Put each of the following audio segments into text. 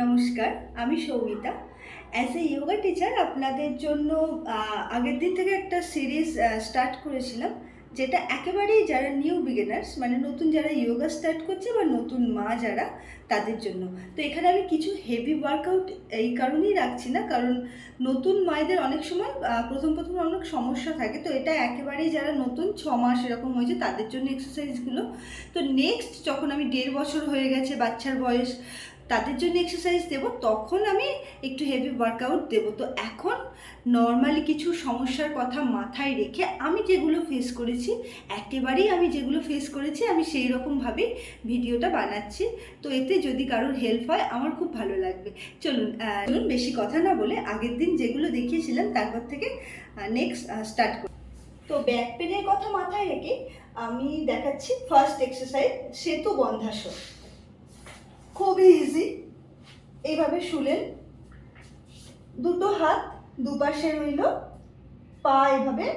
নমস্কার, আমি Soumita. As a yoga teacher আপনাদের জন্য আগের দিন থেকে একটা সিরিজ স্টার্ট করেছিলাম, যেটা একেবারেই যারা নিউ বিগিনার্স মানে নতুন যারা ইয়োগা স্টার্ট করছে বা নতুন মা যারা, তাদের জন্য। তো এখানে আমি কিছু হেভি ওয়ার্কআউট এই কারণেই রাখছি না, কারণ নতুন মায়েদের অনেক সময় প্রথম অনেক সমস্যা থাকে। তো এটা একেবারেই যারা নতুন 6 মাস এরকম হয়েছে তাদের জন্য এক্সারসাইজগুলো। তো নেক্সট যখন আমি 1.5 বছর হয়ে গেছে বাচ্চার বয়স, তাদের জন্য এক্সারসাইজ দেবো, তখন আমি একটু হেভি ওয়ার্কআউট দেবো। তো এখন নর্মালি কিছু সমস্যার কথা মাথায় রেখে আমি যেগুলো ফেস করেছি, একেবারেই আমি যেগুলো ফেস করেছি আমি সেই রকমভাবেই ভিডিওটা বানাচ্ছি। তো এতে যদি কারোর হেল্প হয় আমার খুব ভালো লাগবে। চলুন বেশি কথা না বলে আগের দিন যেগুলো দেখিয়েছিলাম তারপর থেকে নেক্সট স্টার্ট করি। তো ব্যাক পেনের কথা মাথায় রেখে আমি দেখাচ্ছি ফার্স্ট এক্সারসাইজ, সেতু বন্ধাসন। খুবই ইজি। এইভাবে শুলেন, দুটো হাত দুপাশে রইল, পা এভাবে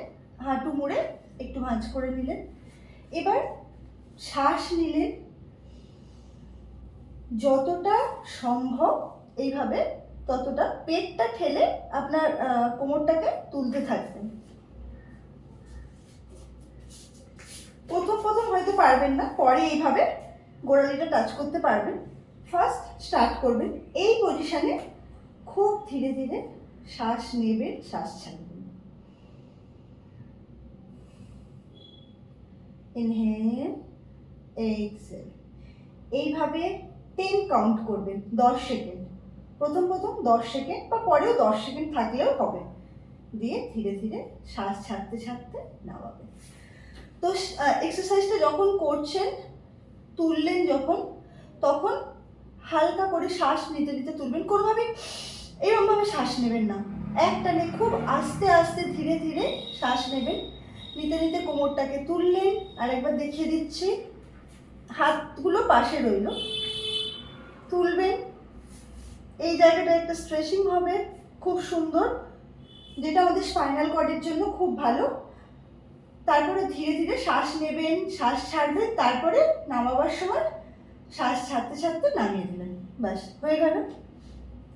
হাঁটু মুড়ে একটু ভাঁজ করে নিলেন। এবার শ্বাস নিলেন, যতটা সম্ভব এইভাবে ততটা পেটটা ঠেলে আপনার কোমরটাকে তুলতে থাকবেন। প্রথম হয়তো পারবেন না, পরে এইভাবে গোড়ালিটা টাচ করতে পারবেন। ফার্স্ট স্টার্ট করবেন এই পজিশনে, খুব ধীরে ধীরে শ্বাস নেবেন, শ্বাস ছাড়বেন। Inhale, exhale. এইভাবে 10 কাউন্ট করবেন, 10 সেকেন্ড। প্রথম 10 সেকেন্ড বা পরেও 10 সেকেন্ড থাকলেও হবে। দিয়ে ধীরে ধীরে শ্বাস ছাড়তে ছাড়তে নামাবেন। তো এক্সারসাইজটা যখন করছেন, তুললেন যখন, তখন হালকা করে শ্বাস নিতে নিতে তুলবেন। কোনোভাবে এরকমভাবে শ্বাস নেবেন না, একটানে খুব আস্তে আস্তে ধীরে ধীরে শ্বাস নেবেন। নিতে নিতে কোমরটাকে তুললেন। আর একবার দেখিয়ে দিচ্ছি, হাতগুলো পাশে রইল, তুলবেন। এই জায়গাটা একটা স্ট্রেচিং হবে খুব সুন্দর, যেটা আমাদের স্পাইনাল কর্ডের জন্য খুব ভালো। তারপরে ধীরে ধীরে শ্বাস নেবেন, শ্বাস ছাড়বেন, তারপরে নামাবার সময় শ্বাস ছাড়তে ছাড়তে নামিয়ে দিলেন। ব্যাস হয়ে গেল।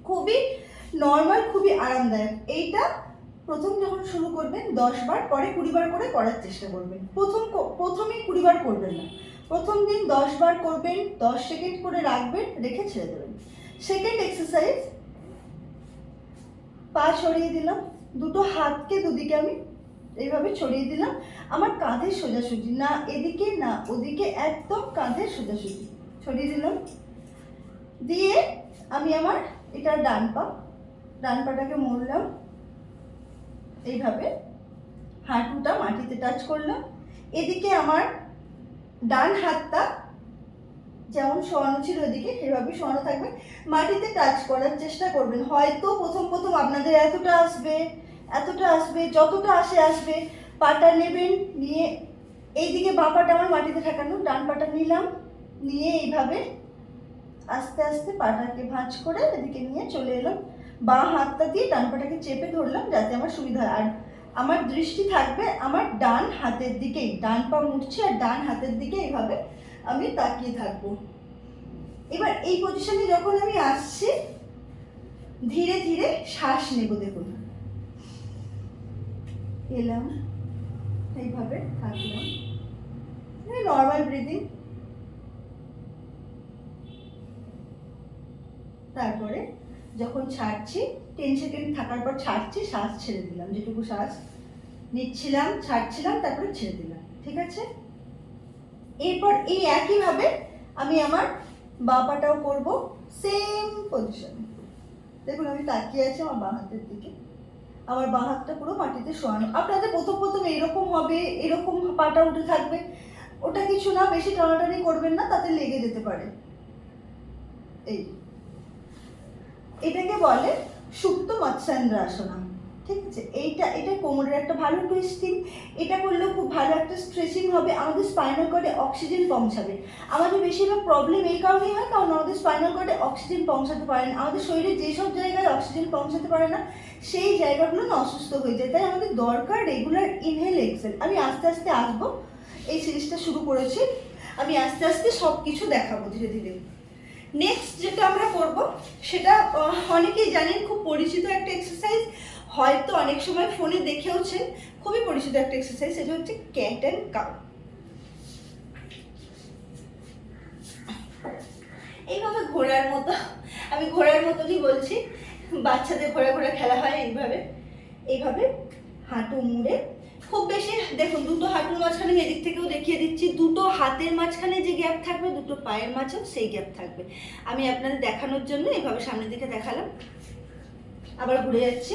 খুবই নর্মাল, খুবই আরামদায়ক। এইটা প্রথম যখন শুরু করবেন 10 বার, পরে 20 বার করে করার চেষ্টা করবেন। প্রথমে 20 বার করবেন না, প্রথম দিন 10 বার করবেন, 10 সেকেন্ড করে রাখবেন, রেখে ছেড়ে দেবেন। সেকেন্ড এক্সারসাইজ, পা ছড়িয়ে দিলাম, দুটো হাতকে দুদিকে আমি এইভাবে ছড়িয়ে দিলাম। আমার কাঁধের সোজাসুজি, না এদিকে না ওদিকে, একদম কাঁধের সোজাসুজি ছড়িয়ে দিলাম। দিয়ে আমি আমার এটা ডান পাটাকে মুড়লাম, এইভাবে হাঁটুটা মাটিতে টাচ করলাম। এদিকে আমার ডান হাতটা যেমন শোয়ানো ছিল ওদিকে সেভাবে শোয়ানো থাকবে, মাটিতে টাচ করার চেষ্টা করবেন। হয়তো প্রথম আপনাদের এতটা আসবে, যতটা আসবে। পাটা নেবেন, নিয়ে এইদিকে বাঁ পাটা আমার মাটিতে ঠেকানো, ডান পাটা নিলাম, নিয়ে এইভাবে আস্তে আস্তে পাটাকে ভাঁজ করে এদিকে নিয়ে চলে এলাম। বাঁ হাতটা দিয়ে ডান পাটাকে চেপে ধরলাম যাতে আমার সুবিধা হয়। আর আমার দৃষ্টি থাকবে আমার ডান হাতের দিকেই, ডান পা মুড়ছি আর ডান হাতের দিকে এইভাবে আমি তাকিয়ে থাকবো। এবার এই পজিশনে যখন আমি আসছি, ধীরে ধীরে শ্বাস নেব। দেখুন, এলাম, এইভাবে থাকলাম, নর্মাল ব্রিদিং। তারপরে যখন ছাড়ছি, 10 সেকেন্ড থাকার পর ছাড়ছি, শ্বাস ছেড়ে দিলাম, যেটুকু শ্বাস নিচ্ছিলাম ছাড়ছিলাম, তারপরে ছেড়ে দিলাম। ঠিক আছে? এরপর এই একইভাবে আমি আমার বাঁ পাটাও করবো, সেম পজিশনে। দেখুন আমি তাকিয়ে আছি আমার বাঁ হাতের দিকে, আমার বাঁ হাতটা পুরো মাটিতে শোয়ানো। আপনাদের প্রথম এরকম হবে, এরকম পাটা উঠে থাকবে, ওটা কিছু না, বেশি টানাটানি করবেন না, তাতে লেগে যেতে পারে। এটাকে বলে সুপ্ত মৎস্যান্দ্রাসনা। ঠিক আছে? এটা কোমরের একটা ভালো টুইস্টিং। এটা করলেও খুব ভালো একটা স্ট্রেচিং হবে, আমাদের স্পাইনাল কর্ডে অক্সিজেন পৌঁছাবে। আমাদের বেশিরভাগ প্রবলেম এই কারণেই হয়, কারণ আমাদের স্পাইনাল কর্ডে অক্সিজেন পৌঁছাতে পারে না। আমাদের শরীরে যেসব জায়গায় অক্সিজেন পৌঁছাতে পারে না, সেই জায়গাগুলো না অসুস্থ হয়ে যায়। তাই আমাদের দরকার রেগুলার ইনহেল এক্সহেল। আমি আস্তে আস্তে আসবো, এই সিরিজটা শুরু করেছি, আমি আস্তে আস্তে সব কিছু দেখাবো ধীরে ধীরে। নেক্সট যেটা আমরা করব সেটা অনেকেই জানেন, খুব পরিচিত একটা এক্সারসাইজ, হয়তো অনেক সময় ফোনে দেখেওছেন, খুবই পরিচিত একটা এক্সারসাইজ, সেটা হচ্ছে ক্যাট অ্যান্ড কাউ। এইভাবে ঘোড়ার মতো, আমি ঘোড়ার মতনই বলছি, বাচ্চাদের ঘোড়া ঘোড়া খেলা হয় এইভাবে, এইভাবে হাঁটু মুড়ে, খুব বেশি দেখুন দুটো হাঁটুর মাঝখানে, এদিক থেকেও দেখিয়ে দিচ্ছি, দুটো হাতের মাঝখানে যে গ্যাপ থাকবে, দুটো পায়ের মাঝেও সেই গ্যাপ থাকবে। আমি আপনাদের দেখানোর জন্য এইভাবে সামনের দিকে দেখালাম, আবার ঘুরে যাচ্ছি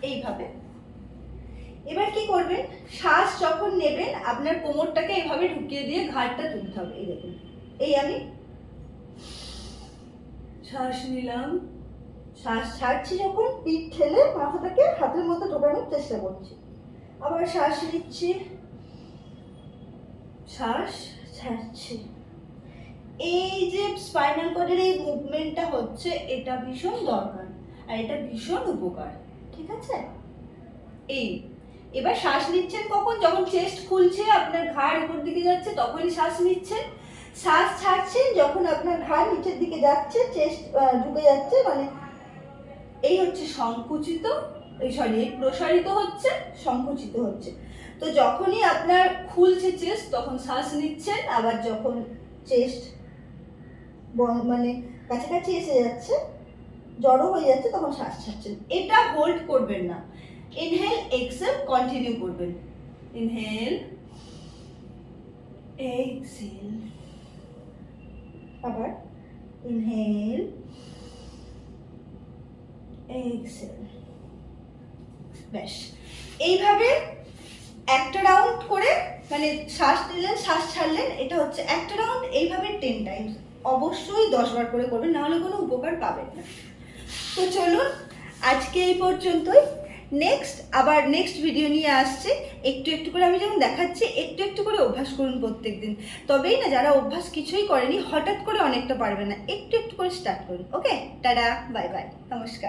এইভাবে। এবার কি করবেন, শ্বাস যখন নেবেন আপনার কোমরটাকে এইভাবে ঢুকিয়ে দিয়ে ঘাড়টা তুলতে হবে। এই দেখুন, এই আমি শ্বাস নিলাম, শ্বাস ছাড়ছি, যখন পিঠ ঠেলে মাথাটাকে হাতের মতো ঢোকানোর চেষ্টা করছি, আবার শ্বাস নিচ্ছি, শ্বাস ছাড়ছি। এই যে স্পাইনাল কর্ডের এই মুভমেন্টটা হচ্ছে, এটা ভীষণ দরকার আর এটা ভীষণ উপকার, ঠিক আছে? এবার শ্বাস নিচ্ছেন কখন, যখন চেস্ট খুলছে, আপনার ঘাড় উপর দিকে যাচ্ছে, তখনই শ্বাস নিচ্ছেন। শ্বাস ছাড়ছেন যখন আপনার ঘাড় নিচের দিকে যাচ্ছে, চেস্ট ঢুকে যাচ্ছে, মানে এই হচ্ছে সংকুচিত, এই প্রসারিত হচ্ছে, সংকুচিত হচ্ছে। তো যখনই আপনার খুলছে চেস্ট তখন শ্বাস নিচ্ছেন, আবার যখন চেস্ট মানে কাছাকাছি এসে যাচ্ছে, জড়ো হয়ে যাচ্ছে, তখন শ্বাস ছাড়ছেন। এটা হোল্ড করবেন না, ইনহেল এক্সহেল কন্টিনিউ করবেন, ইনহেল এক্সহেল, আবার ইনহেল এক্সহেল। ব্যাস, এইভাবে একটা রাউন্ড করে, মানে শ্বাস নিলেন শ্বাস ছাড়লেন, এটা হচ্ছে একটা রাউন্ড, এইভাবে 10 টাইমস, অবশ্যই 10 বার করে করবেন, নাহলে কোনো উপকার পাবেন না। তো চলুন আজকে এই পর্যন্তই, আবার নেক্সট ভিডিও নিয়ে আসছে। একটু একটু করে আমি যেমন দেখাচ্ছি, একটু একটু করে অভ্যাস করুন প্রত্যেকদিন, তবেই না, যারা অভ্যাস কিছুই করেনি হঠাৎ করে অনেকটা পারবে না, একটু একটু করে স্টার্ট করুন। ওকে, টাটা, বাই বাই, নমস্কার।